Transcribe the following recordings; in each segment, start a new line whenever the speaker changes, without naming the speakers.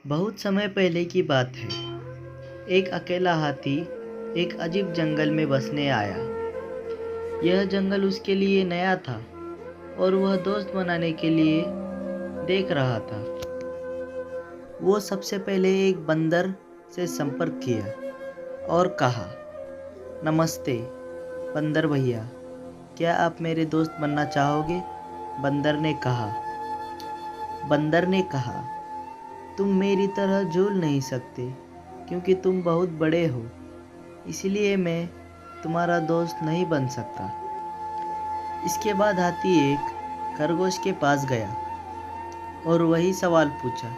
बहुत समय पहले की बात है। एक अकेला हाथी एक अजीब जंगल में बसने आया। यह जंगल उसके लिए नया था और वह दोस्त बनाने के लिए देख रहा था। वो सबसे पहले एक बंदर से संपर्क किया और कहा, नमस्ते बंदर भैया, क्या आप मेरे दोस्त बनना चाहोगे? बंदर ने कहा, तुम मेरी तरह झूल नहीं सकते क्योंकि तुम बहुत बड़े हो, इसलिए मैं तुम्हारा दोस्त नहीं बन सकता। इसके बाद हाथी एक खरगोश के पास गया और वही सवाल पूछा।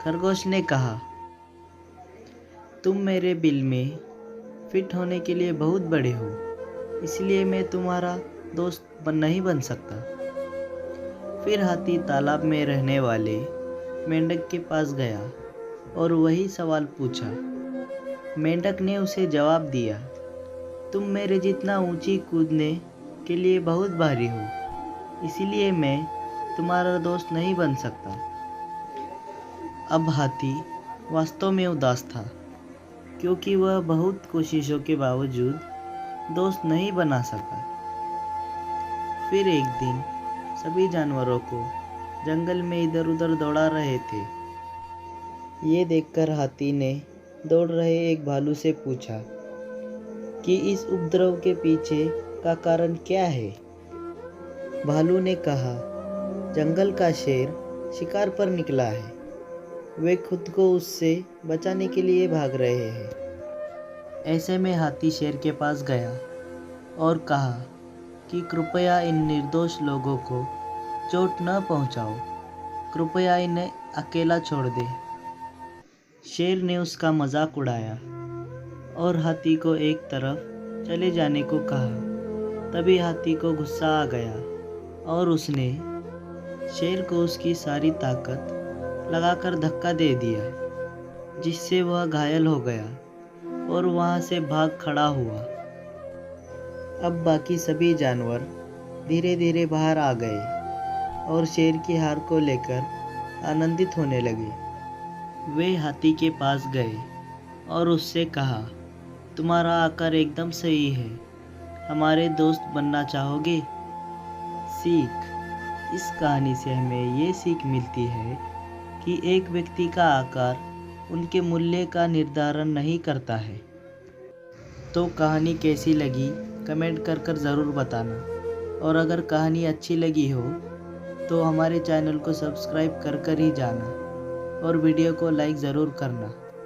खरगोश ने कहा, तुम मेरे बिल में फिट होने के लिए बहुत बड़े हो, इसलिए मैं तुम्हारा दोस्त नहीं बन सकता। फिर हाथी तालाब में रहने वाले मेंढक के पास गया और वही सवाल पूछा। मेंढक ने उसे जवाब दिया, तुम मेरे जितना ऊंची कूदने के लिए बहुत भारी हो, इसीलिए मैं तुम्हारा दोस्त नहीं बन सकता। अब हाथी वास्तव में उदास था क्योंकि वह बहुत कोशिशों के बावजूद दोस्त नहीं बना सका। फिर एक दिन सभी जानवरों को जंगल में इधर उधर दौड़ा रहे थे। ये देखकर हाथी ने दौड़ रहे एक भालू से पूछा कि इस उपद्रव के पीछे का कारण क्या है। भालू ने कहा, जंगल का शेर शिकार पर निकला है, वे खुद को उससे बचाने के लिए भाग रहे हैं। ऐसे में हाथी शेर के पास गया और कहा कि कृपया इन निर्दोष लोगों को चोट न पहुंचाओ, कृपया इन्हें अकेला छोड़ दे। शेर ने उसका मजाक उड़ाया और हाथी को एक तरफ चले जाने को कहा। तभी हाथी को गुस्सा आ गया और उसने शेर को उसकी सारी ताकत लगाकर धक्का दे दिया, जिससे वह घायल हो गया और वहां से भाग खड़ा हुआ। अब बाकी सभी जानवर धीरे धीरे बाहर आ गए और शेर की हार को लेकर आनंदित होने लगे। वे हाथी के पास गए और उससे कहा, तुम्हारा आकार एकदम सही है, हमारे दोस्त बनना चाहोगे? सीख। इस कहानी से हमें ये सीख मिलती है कि एक व्यक्ति का आकार उनके मूल्य का निर्धारण नहीं करता है। तो कहानी कैसी लगी कमेंट कर ज़रूर बताना, और अगर कहानी अच्छी लगी हो तो हमारे चैनल को सब्सक्राइब कर ही जाना और वीडियो को लाइक ज़रूर करना।